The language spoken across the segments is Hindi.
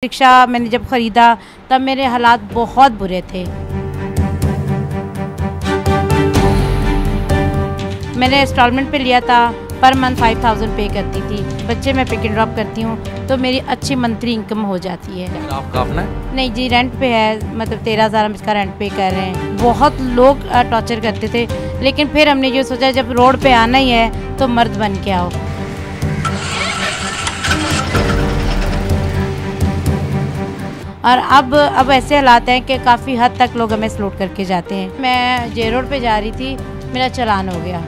रिक्शा मैंने जब ख़रीदा तब मेरे हालात बहुत बुरे थे। मैंने इंस्टॉलमेंट पे लिया था, पर मंथ 5000 पे करती थी। बच्चे मैं पिक एंड ड्रॉप करती हूँ तो मेरी अच्छी मंथली इनकम हो जाती है। आपका अपना है? नहीं जी, रेंट पे है, मतलब 13,000 हम इसका रेंट पे कर रहे हैं। बहुत लोग टॉर्चर करते थे, लेकिन फिर हमने ये सोचा जब रोड पे आना ही है तो मर्द बन के आओ। और अब ऐसे हालात हैं कि काफ़ी हद तक लोग हमें स्लूट करके जाते हैं। मैं जे रोड पे जा रही थी, मेरा चालान हो गया।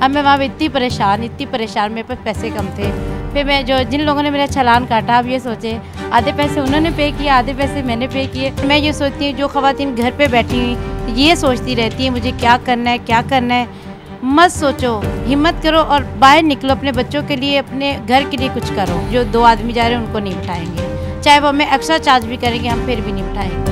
अब मैं वहाँ इतनी परेशान मेरे पास पैसे कम थे। फिर मैं जिन लोगों ने मेरा चालान काटा, अब ये सोचे आधे पैसे उन्होंने पे किए, आधे पैसे मैंने पे किए। मैं ये सोचती हूँ जो ख़वातीन घर पे बैठी हुई ये सोचती रहती है मुझे क्या करना है। मत सोचो, हिम्मत करो और बाहर निकलो, अपने बच्चों के लिए, अपने घर के लिए कुछ करो। जो 2 आदमी जा रहे हैं उनको नहीं बिठाएंगे, चाहे वो हमें एक्स्ट्रा चार्ज भी करेंगे, हम फिर भी नहीं बिठाएंगे।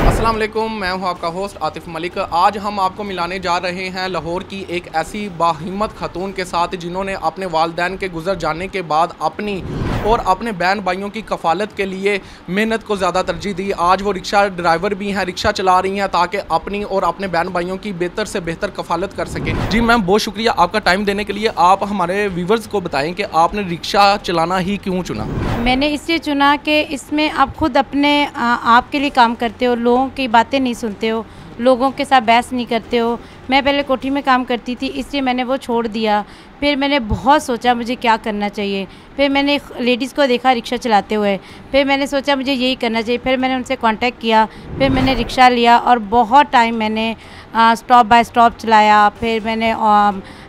अस्सलाम वालेकुम, मैं हूं आपका होस्ट आतिफ मलिक। आज हम आपको मिलाने जा रहे हैं लाहौर की एक ऐसी बाहिम्मत खतून के साथ जिन्होंने अपने वालिदैन के गुजर जाने के बाद अपनी और अपने बहन भाइयों की कफ़ालत के लिए मेहनत को ज़्यादा तरजीह दी। आज वो रिक्शा ड्राइवर भी हैं, रिक्शा चला रही हैं ताकि अपनी और अपने बहन भाइयों की बेहतर से बेहतर कफ़ालत कर सकें। जी मैम, बहुत शुक्रिया आपका टाइम देने के लिए। आप हमारे व्यूवर्स को बताएं कि आपने रिक्शा चलाना ही क्यों चुना? मैंने इसलिए चुना कि इसमें आप खुद अपने आप के लिए काम करते हो, लोगों की बातें नहीं सुनते हो, लोगों के साथ बहस नहीं करते हो। मैं पहले कोठी में काम करती थी, इसलिए मैंने वो छोड़ दिया। फिर मैंने बहुत सोचा मुझे क्या करना चाहिए। फिर मैंने लेडीज़ को देखा रिक्शा चलाते हुए, फिर मैंने सोचा मुझे यही करना चाहिए। फिर मैंने उनसे कांटेक्ट किया, फिर मैंने रिक्शा लिया और बहुत टाइम मैंने स्टॉप बाय स्टॉप चलाया। फिर मैंने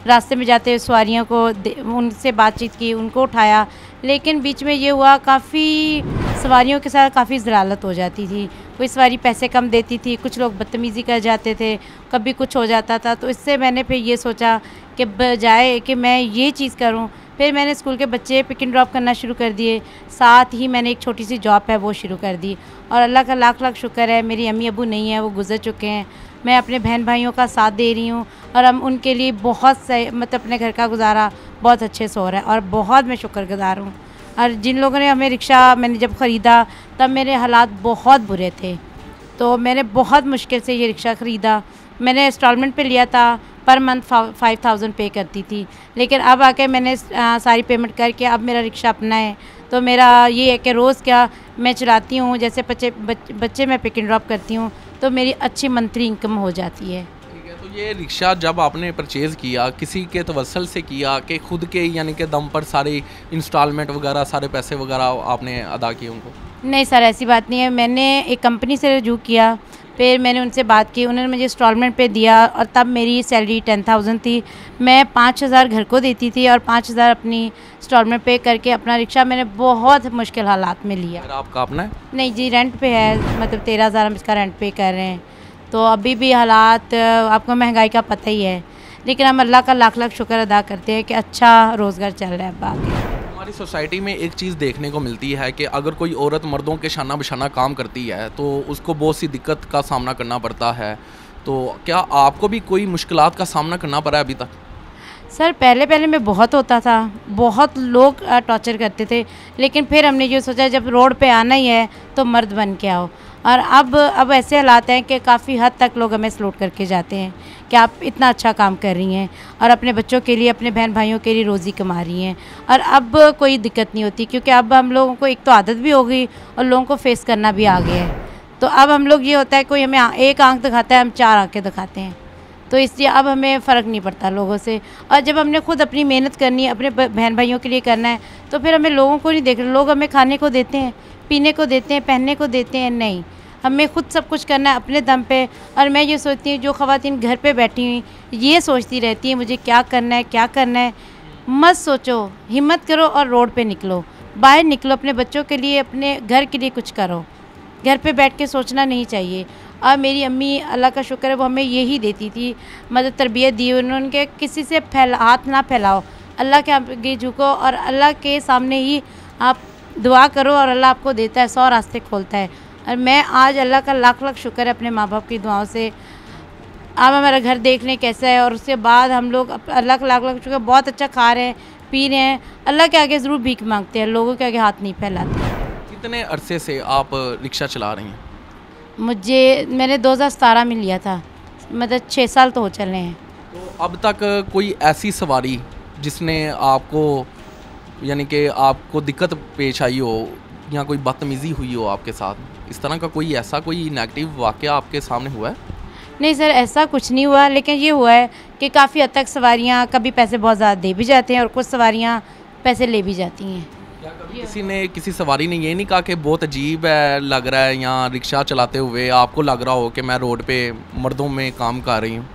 रास्ते में जाते हुए सवारियों को उनसे बातचीत की, उनको उठाया। लेकिन बीच में ये हुआ, काफ़ी सवारियों के साथ काफ़ी ज़लालत हो जाती थी। कोई सवारी पैसे कम देती थी, कुछ लोग बदतमीज़ी कर जाते थे, कभी कुछ हो जाता था। तो इससे मैंने फिर ये सोचा कि बजाय कि मैं ये चीज़ करूं, फिर मैंने स्कूल के बच्चे पिक एंड ड्रॉप करना शुरू कर दिए। साथ ही मैंने एक छोटी सी जॉब है वो शुरू कर दी। और अल्लाह का लाख लाख शुक्र है, मेरी अम्मी अबू नहीं है, वो गुजर चुके हैं। मैं अपने बहन भाइयों का साथ दे रही हूँ और हम उनके लिए बहुत सही, मतलब अपने घर का गुजारा बहुत अच्छे से हो रहा है और बहुत मैं शुक्रगुज़ार हूँ। और जिन लोगों ने हमें रिक्शा मैंने जब ख़रीदा तब मेरे हालात बहुत बुरे थे, तो मैंने बहुत मुश्किल से ये रिक्शा ख़रीदा। मैंने इंस्टॉलमेंट पे लिया था, पर मंथ 5000 पे करती थी। लेकिन अब आके मैंने सारी पेमेंट करके अब मेरा रिक्शा अपना है। तो मेरा ये है कि रोज़ क्या मैं चलाती हूँ, जैसे बच्चे मैं पिक एंड ड्रॉप करती हूँ तो मेरी अच्छी मंथली इनकम हो जाती है। ठीक है, तो ये रिक्शा जब आपने परचेज़ किया, किसी के तवस्सल से किया कि खुद के यानी कि दम पर सारी इंस्टॉलमेंट वगैरह सारे पैसे वगैरह आपने अदा किए उनको? नहीं सर, ऐसी बात नहीं है। मैंने एक कंपनी से रजू किया, फिर मैंने उनसे बात की, उन्होंने मुझे इंस्टॉलमेंट पे दिया और तब मेरी सैलरी 10,000 थी। मैं 5,000 घर को देती थी और 5,000 अपनी इंस्टॉलमेंट पे करके अपना रिक्शा मैंने बहुत मुश्किल हालात में लिया। आपका अपना है? नहीं जी, रेंट पे है, मतलब 13,000 हम इसका रेंट पे कर रहे हैं। तो अभी भी हालात आपको महंगाई का पता ही है, लेकिन हम अल्लाह का लाख लाख शुक्र अदा करते हैं कि अच्छा रोज़गार चल रहा है। बाकी हमारी सोसाइटी में एक चीज़ देखने को मिलती है कि अगर कोई औरत मर्दों के शाना बशाना काम करती है तो उसको बहुत सी दिक्कत का सामना करना पड़ता है। तो क्या आपको भी कोई मुश्किलात का सामना करना पड़ा है अभी तक? सर पहले में बहुत होता था, बहुत लोग टॉर्चर करते थे, लेकिन फिर हमने ये सोचा जब रोड पे आना ही है तो मर्द बन के आओ। और अब ऐसे हालात हैं कि काफ़ी हद तक लोग हमें सलूट करके जाते हैं कि आप इतना अच्छा काम कर रही हैं और अपने बच्चों के लिए, अपने बहन भाइयों के लिए रोज़ी कमा रही हैं। और अब कोई दिक्कत नहीं होती, क्योंकि अब हम लोगों को एक तो आदत भी हो गई और लोगों को फेस करना भी आ गया है। तो अब हम लोग ये होता है कोई हमें एक आंख दिखाता है, हम 4 आंखें दिखाते हैं। तो इसलिए अब हमें फ़र्क नहीं पड़ता लोगों से। और जब हमने खुद अपनी मेहनत करनी है, अपने बहन भाइयों के लिए करना है, तो फिर हमें लोगों को नहीं देखना। लोग हमें खाने को देते हैं, पीने को देते हैं, पहनने को देते हैं, नहीं, हमें खुद सब कुछ करना है अपने दम पे। और मैं ये सोचती हूँ जो ख़वातीन घर पे बैठी हुई ये सोचती रहती है मुझे क्या करना है। मत सोचो, हिम्मत करो और रोड पे निकलो, बाहर निकलो, अपने बच्चों के लिए, अपने घर के लिए कुछ करो। घर पे बैठ के सोचना नहीं चाहिए। और मेरी अम्मी अल्लाह का शुक्र है वो हमें यही देती थी, मतलब तरबियत दी उन्होंने कि किसी से हाथ ना फैलाओ, अल्लाह के आगे झुको और अल्लाह के सामने ही आप दुआ करो और अल्लाह आपको देता है, 100 रास्ते खोलता है। और मैं आज अल्लाह का लाख लाख शुक्र है अपने माँ बाप की दुआओं से। आप हमारा घर देख लें कैसा है, और उसके बाद हम लोग अल्लाह का लाख लाख शुक्र बहुत अच्छा खा रहे हैं, पी रहे हैं, अल्लाह के आगे ज़रूर भीख मांगते हैं, लोगों के आगे हाथ नहीं फैलाते। कितने अरसे से आप रिक्शा चला रही हैं? मैंने 2017 में लिया था, मतलब 6 साल तो हो चले हैं। तो अब तक कोई ऐसी सवारी जिसने आपको यानी कि आपको दिक्कत पेश आई हो या कोई बदतमीज़ी हुई हो आपके साथ, इस तरह का कोई ऐसा कोई नेगेटिव वाक़या आपके सामने हुआ है? नहीं सर, ऐसा कुछ नहीं हुआ, लेकिन ये हुआ है कि काफ़ी हद तक सवारियाँ कभी पैसे बहुत ज़्यादा दे भी जाते हैं और कुछ सवारियाँ पैसे ले भी जाती हैं। क्या कभी किसी सवारी ने ये नहीं कहा कि बहुत अजीब है लग रहा है, या रिक्शा चलाते हुए आपको लग रहा हो कि मैं रोड पे मर्दों में काम कर रही हूँ?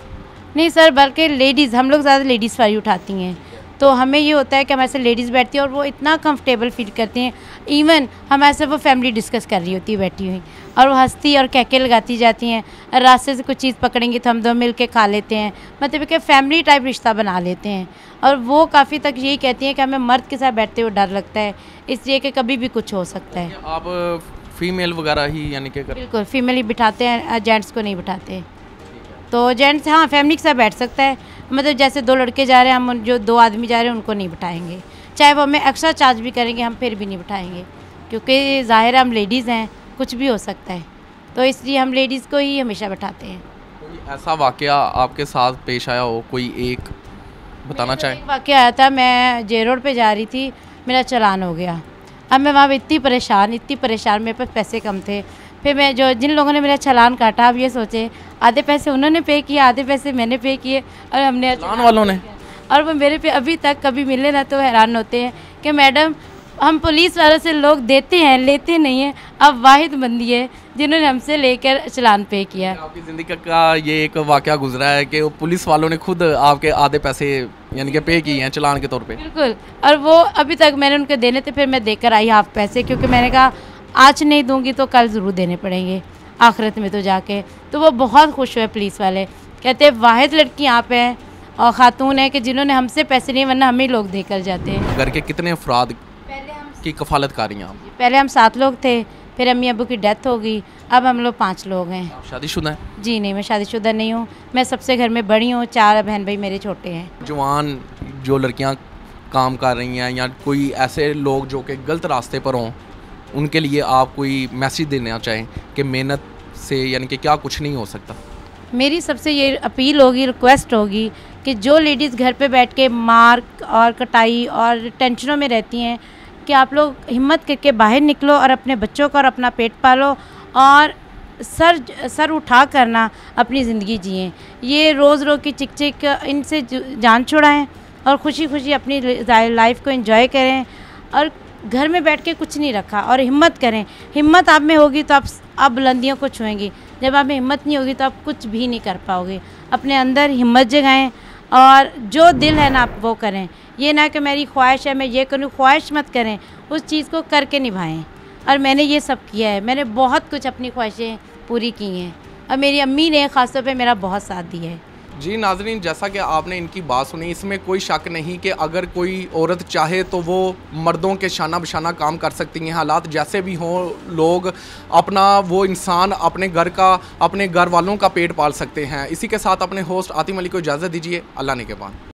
नहीं सर, बल्कि लेडीज़, हम लोग ज़्यादा लेडीज़ सवारी उठाती हैं, तो हमें ये होता है कि हमारे से लेडीज़ बैठती हैं और वो इतना कंफर्टेबल फील करती हैं। इवन हमारे से वो फैमिली डिस्कस कर रही होती है बैठी हुई, और वो हंसती और कहके लगाती जाती हैं। रास्ते से कुछ चीज़ पकड़ेंगी तो हम दो मिल के खा लेते हैं, मतलब कि फैमिली टाइप रिश्ता बना लेते हैं। और वो काफ़ी तक यही कहती हैं कि हमें मर्द के साथ बैठते हुए डर लगता है, इसलिए कि कभी भी कुछ हो सकता है। आप फीमेल वगैरह ही यानी कि बिल्कुल फीमेल ही बिठाते हैं, जेंट्स को नहीं बिठाते। तो जेंट्स हाँ फैमिली के साथ बैठ सकता है, मतलब जैसे 2 लड़के जा रहे हैं, हम जो 2 आदमी जा रहे हैं उनको नहीं बिठाएंगे, चाहे वो हमें एक्स्ट्रा चार्ज भी करेंगे हम फिर भी नहीं बिठाएंगे, क्योंकि ज़ाहिर है हम लेडीज़ हैं, कुछ भी हो सकता है, तो इसलिए हम लेडीज़ को ही हमेशा बिठाते हैं। कोई ऐसा वाक़या आपके साथ पेश आया हो, कोई एक बताना चाहें? एक वाक़या आया था, मैं जे रोड पे जा रही थी, मेरा चालान हो गया। अब मैं वहाँ पे इतनी परेशान, मेरे पास पैसे कम थे। फिर मैं जिन लोगों ने मेरा चालान काटा, अब ये सोचे आधे पैसे उन्होंने पे किए, आधे पैसे मैंने पे किए, और हमने चालान वालों ने, और वो मेरे पे अभी तक कभी मिले ना तो हैरान होते हैं कि मैडम हम पुलिस वालों से लोग देते हैं, लेते नहीं हैं, अब वाहिद बंदी है जिन्होंने हमसे लेकर चालान पे किया। आपकी ज़िंदगी का ये एक वाक़या गुजरा है कि पुलिस वालों ने खुद आपके आधे पैसे यानी कि पे किए हैं चालान के तौर पे? बिल्कुल, और वो अभी तक मैंने उनके देने थे, फिर मैं देकर आई हाफ पैसे, क्योंकि मैंने कहा आज नहीं दूंगी तो कल ज़रूर देने पड़ेंगे आखिरत में तो जाके। तो वो बहुत खुश हुए पुलिस वाले, कहते वाहिद लड़की यहाँ पे है और ख़ातून है कि जिन्होंने हमसे पैसे नहीं, वरना हमें लोग देकर जाते हैं। घर के कितने अफराद की कफालत कर रही हैं आप? पहले हम 7 लोग थे, फिर अम्मी अबू की डेथ हो गई, अब हम लोग 5 लोग हैं। आप शादीशुदा हैं? जी नहीं, मैं शादीशुदा नहीं हूँ, मैं सबसे घर में बड़ी हूँ, 4 बहन भाई मेरे छोटे हैं। जवान जो लड़कियां काम कर रही हैं या कोई ऐसे लोग जो कि गलत रास्ते पर हों, उनके लिए आप कोई मैसेज देना चाहें कि मेहनत से यानी कि क्या कुछ नहीं हो सकता? मेरी सबसे ये अपील होगी, रिक्वेस्ट होगी कि जो लेडीज़ घर पे बैठ के मार और कटाई और टेंशनों में रहती हैं, कि आप लोग हिम्मत करके बाहर निकलो और अपने बच्चों को और अपना पेट पालो, और सर उठा करना अपनी ज़िंदगी जिएं। ये रोज़ की चिक चिक इनसे जान छुड़ाएं और खुशी खुशी अपनी लाइफ को एंजॉय करें, और घर में बैठ के कुछ नहीं रखा, और हिम्मत करें। हिम्मत आप में होगी तो आप बुलंदियों को छुएंगी, जब आप में हिम्मत नहीं होगी तो आप कुछ भी नहीं कर पाओगे। अपने अंदर हिम्मत जगाएं और जो दिल है ना आप वो करें, ये ना कि मेरी ख्वाहिश है मैं ये करूँ, ख्वाहिश मत करें, उस चीज़ को करके निभाएं। और मैंने ये सब किया है, मैंने बहुत कुछ अपनी ख्वाहिशें पूरी की हैं, और मेरी अम्मी ने ख़ासतौर पे मेरा बहुत साथ दिया है। जी नाज़रीन, जैसा कि आपने इनकी बात सुनी, इसमें कोई शक नहीं कि अगर कोई औरत चाहे तो वो मर्दों के शाना बशाना काम कर सकती हैं। हालात जैसे भी हों, लोग अपना वो इंसान अपने घर का, अपने घर वालों का पेट पाल सकते हैं। इसी के साथ अपने होस्ट आतिफ मलिक को इजाज़त दीजिए। अल्लाह ने के बाद।